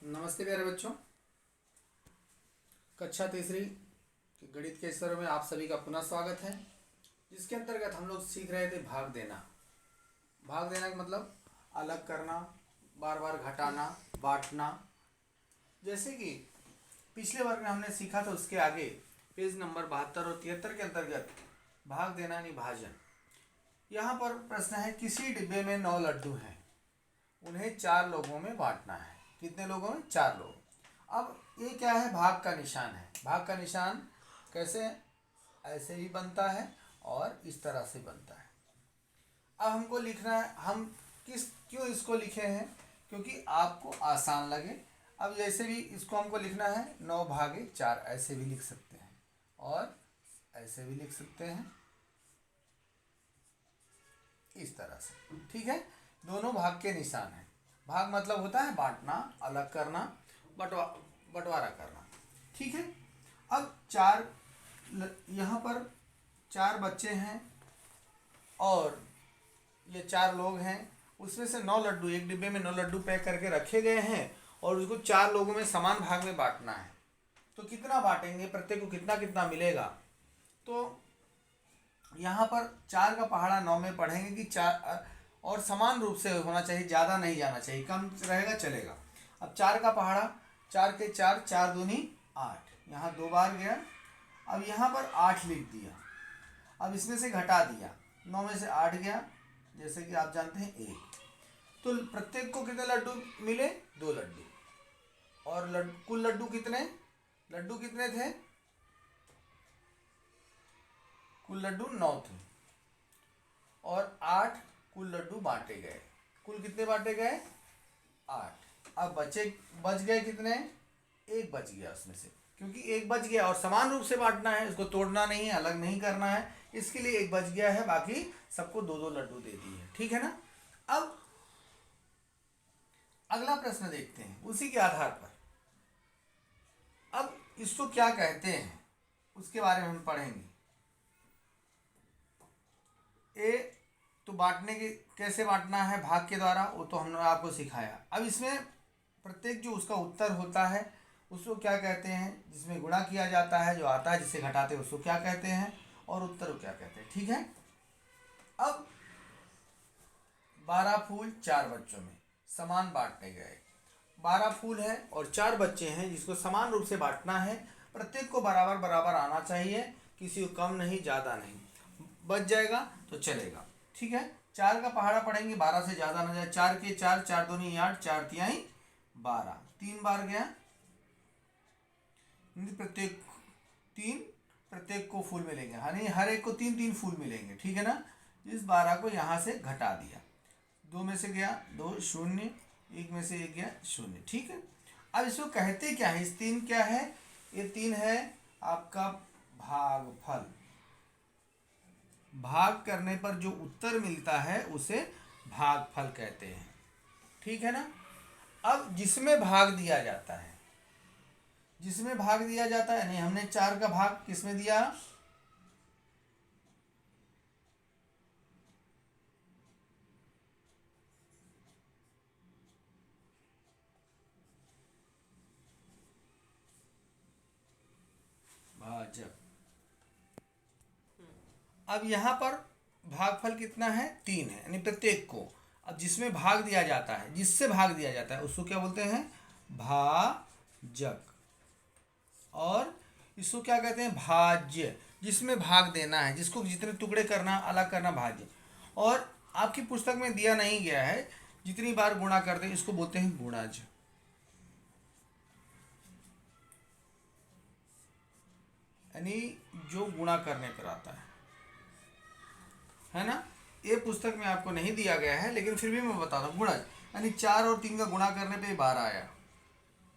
नमस्ते प्यारे बच्चों। कक्षा तीसरी के गणित के स्तर में आप सभी का पुनः स्वागत है, जिसके अंतर्गत हम लोग सीख रहे थे भाग देना। भाग देना का मतलब अलग करना, बार बार घटाना, बांटना। जैसे कि पिछले वर्ग में हमने सीखा था, उसके आगे पेज नंबर 72 और 73 के अंतर्गत भाग देना यानी भाजन। यहाँ पर प्रश्न है, किसी डिब्बे में 9 लड्डू हैं, उन्हें 4 लोगों में बांटना है। कितने लोगों में? 4 लोग। अब ये क्या है? भाग का निशान है। भाग का निशान कैसे? ऐसे ही बनता है और इस तरह से बनता है। अब हमको लिखना है, हम क्यों इसको लिखे हैं? क्योंकि आपको आसान लगे। अब जैसे भी इसको हमको लिखना है 9/4, ऐसे भी लिख सकते हैं और ऐसे भी लिख सकते हैं, इस तरह से। ठीक है, दोनों भाग के निशान हैं। भाग मतलब होता है बांटना, अलग करना, बंटवारा करना। ठीक है। अब यहाँ पर 4 बच्चे हैं और ये 4 लोग हैं। उसमें से 9 लड्डू, एक डिब्बे में 9 लड्डू पैक करके रखे गए हैं और उसको 4 लोगों में समान भाग में बांटना है। तो कितना बांटेंगे, प्रत्येक को कितना कितना मिलेगा? तो यहाँ पर 4 का पहाड़ा 9 में पढ़ेंगे कि 4 और समान रूप से होना चाहिए, ज़्यादा नहीं जाना चाहिए, कम रहेगा चलेगा। अब 4 का पहाड़ा 4 के 4, 4 दूनी 8, यहाँ 2 बार गया। अब यहाँ पर 8 लिख दिया। अब इसमें से घटा दिया, 9 में से 8 गया, जैसे कि आप जानते हैं 1। तो प्रत्येक को कितने लड्डू मिले? 2 लड्डू। और कुल लड्डू कितने थे? कुल लड्डू 9 थे और 8 कुल लड्डू बांटे गए। कुल कितने बांटे गए? 8। अब बच गए कितने? 1 बच गया उसमें से, क्योंकि 1 बच गया और समान रूप से बांटना है, इसको तोड़ना नहीं है, अलग नहीं करना है, इसके लिए 1 बच गया है। बाकी सबको 2-2 लड्डू दे दिए। ठीक है ना। अब अगला प्रश्न देखते हैं उसी के आधार पर। अब इसको क्या कहते हैं उसके बारे में हम पढ़ेंगे। तो बांटने के कैसे बांटना है भाग के द्वारा, वो तो हमने आपको सिखाया। अब इसमें प्रत्येक जो उसका उत्तर होता है उसको क्या कहते हैं? जिसमें गुणा किया जाता है, जो आता है जिसे घटाते हैं उसको क्या कहते हैं, और उत्तर को क्या कहते हैं। ठीक है। अब 12 फूल 4 बच्चों में समान बांटने गए। 12 फूल है और 4 बच्चे हैं जिसको समान रूप से बांटना है। प्रत्येक को बराबर बराबर आना चाहिए, किसी को कम नहीं, ज़्यादा नहीं। बच जाएगा तो चलेगा। ठीक है। 4 का पहाड़ा पढ़ेंगे, 12 से ज़्यादा ना जाए। 4 के 4, 4 दूनी 8, 4 तिहाई 12, 3 बार गया। प्रत्येक को फूल मिलेंगे, यानी हर एक को 3-3 फूल मिलेंगे। ठीक है ना। इस 12 को यहाँ से घटा दिया, 2 में से गया 2, 0, 1 में से 1 गया 0। ठीक है। अब इसको कहते क्या है? इस 3 क्या है? ये 3 है आपका भागफल। भाग करने पर जो उत्तर मिलता है उसे भागफल कहते हैं। ठीक है ना। अब जिसमें भाग दिया जाता है, नहीं, हमने 4 का भाग किसमें दिया? भाजक। अब यहाँ पर भागफल कितना है? 3 है, यानी प्रत्येक को। अब जिसमें भाग दिया जाता है, जिससे भाग दिया जाता है उसको क्या बोलते हैं? भाजक। और इसको क्या कहते हैं? भाज्य। जिसमें भाग देना है, जिसको जितने टुकड़े करना, अलग करना, भाज्य। और आपकी पुस्तक में दिया नहीं गया है, जितनी बार गुणा कर दे इसको बोलते हैं गुणज। यानी जो गुणा करने पर आता है ना। ये पुस्तक में आपको नहीं दिया गया है, लेकिन फिर भी मैं बता रहा हूँ। गुणज यानी 4 और 3 का गुणा करने पे 12 आया।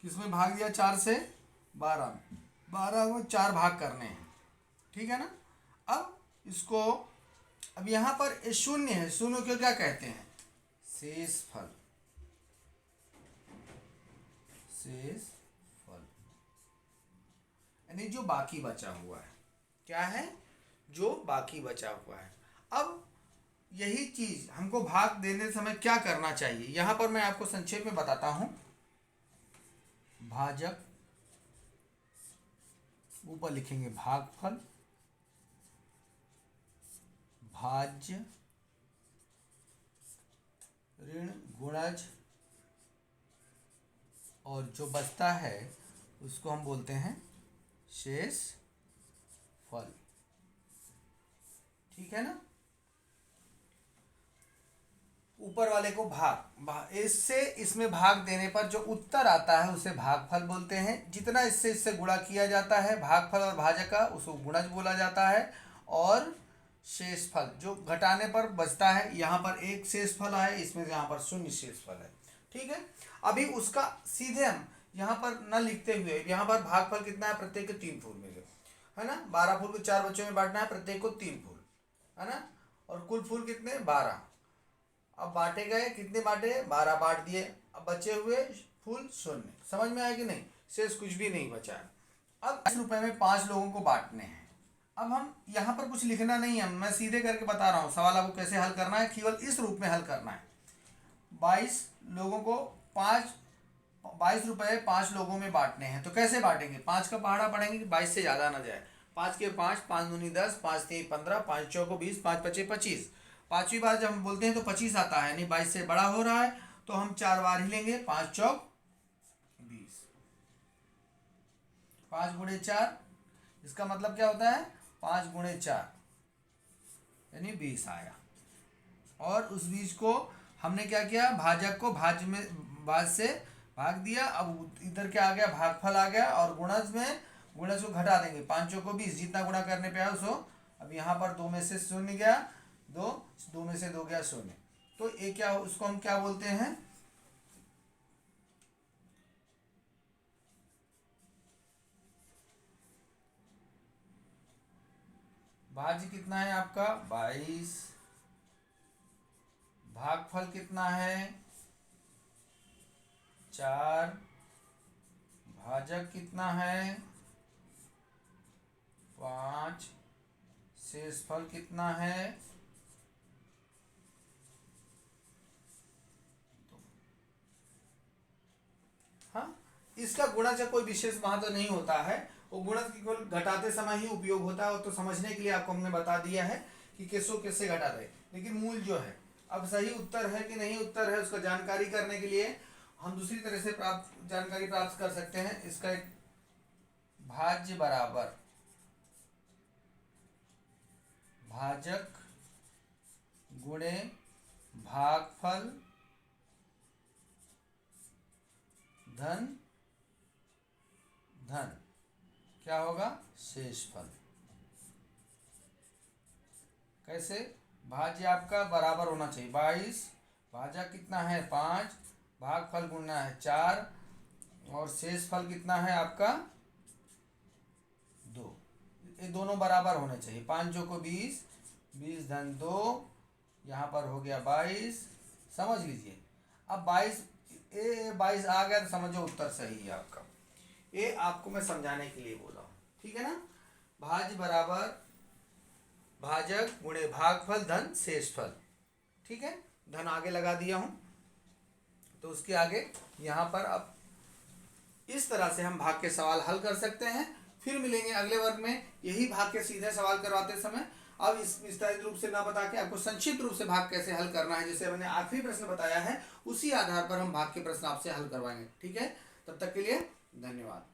किसमें भाग दिया? 4 से 12, 12 को 4 भाग करने हैं। ठीक है ना। अब इसको, अब यहाँ पर ये 0 है, 0 को क्या कहते हैं? शेषफल। यानी जो बाकी बचा हुआ है। क्या है? जो बाकी बचा हुआ है। अब यही चीज हमको भाग देने समय क्या करना चाहिए, यहाँ पर मैं आपको संक्षेप में बताता हूँ। भाजक, ऊपर लिखेंगे भागफल, भाज्य ऋण गुणज, और जो बचता है उसको हम बोलते हैं शेष फल। ठीक है ना। ऊपर वाले को इससे इसमें भाग देने पर जो उत्तर आता है उसे भागफल बोलते हैं। जितना इससे गुणा किया जाता है भागफल और भाजक का, उसको गुणज बोला जाता है। और शेष फल जो घटाने पर बचता है, यहाँ पर एक शेष फल है, इसमें यहाँ पर शून्य शेष फल है। ठीक है। अभी उसका सीधे हम यहाँ पर न लिखते हुए, यहाँ पर भागफल कितना है, प्रत्येक के 3 फूल मिले, है ना। 12 फूल को 4 बच्चों में बांटना है, प्रत्येक को 3 फूल, है ना। और कुल फूल कितने, 12। अब बांटे गए, कितने बांटे, 12 बांट दिए। अब बचे हुए फूल 0। समझ में आया कि नहीं, शेष कुछ भी नहीं बचा है। अब 10 रुपए में 5 लोगों को बांटने हैं। अब हम यहाँ पर कुछ लिखना नहीं है, मैं सीधे करके बता रहा हूँ सवाल आपको कैसे हल करना है, केवल इस रूप में हल करना है। 22 लोगों को 22 रुपए 5 लोगों में बांटने हैं। तो कैसे बांटेंगे, 5 का पहाड़ा पढ़ेंगे कि 22 से ज़्यादा ना जाए। 5 के 5, 5 दूनी 10, 5 3 15, 5 चौको 20, 5 पचे 25। 5वीं बार जब हम बोलते हैं तो 25 आता है, नहीं 22 से बड़ा हो रहा है, तो हम 4 बार ही लेंगे। 5 चौक 20, 5 गुणे 4, इसका मतलब क्या होता है, 5 गुणे 4 यानी 20 आया। और उस 20 को हमने क्या किया, भाजक को भाज से भाग दिया। अब इधर क्या आ गया, भागफल आ गया। और गुणज को घटा देंगे, 5 चौको 20, जितना गुणा करने पे आया उसको। अब यहाँ पर 2 में से 0 गया, 2 में से 2 गया 0। तो ये क्या, उसको हम क्या बोलते हैं, भाज्य कितना है आपका 22, भागफल कितना है 4, भाजक कितना है 5, शेषफल कितना है 2। हाँ, इसका गुणज का कोई विशेष महत्व नहीं होता है, वो गुणज केवल घटाते समय ही उपयोग होता है। तो समझने के लिए आपको हमने बता दिया है कि किसको किससे घटाते हैं, लेकिन मूल जो है, अब सही उत्तर है कि नहीं उत्तर है उसका जानकारी करने के लिए हम दूसरी तरह से जानकारी प्राप्त कर सकते हैं। इसका एक भाज्य बराबर भाजक गुणे भागफल धन क्या होगा, शेषफल। कैसे, भाज्य आपका बराबर होना चाहिए 22, भाजक कितना है 5, भागफल गुणना है 4, और शेषफल कितना है आपका 2। ये दोनों बराबर होने चाहिए। 5 जो को 20, 20 धन 2, यहाँ पर हो गया 22। समझ लीजिए। अब 22 आ गया तो समझो उत्तर सही है आपका। ये आपको मैं समझाने के लिए बोला हूँ, ठीक है ना। भाज्य बराबर भाजक गुणे भागफल धन शेषफल। ठीक है, धन आगे लगा दिया हूँ, तो उसके आगे यहाँ पर अब इस तरह से हम भाग के सवाल हल कर सकते हैं। फिर मिलेंगे अगले वर्ग में यही भाग के सीधे सवाल करवाते समय। अब इस विस्तारित रूप से ना बता के आपको संक्षिप्त रूप से भाग कैसे हल करना है, जैसे मैंने आखिरी प्रश्न बताया है, उसी आधार पर हम भाग के प्रश्न आपसे हल करवाएंगे। ठीक है, तब तक के लिए धन्यवाद।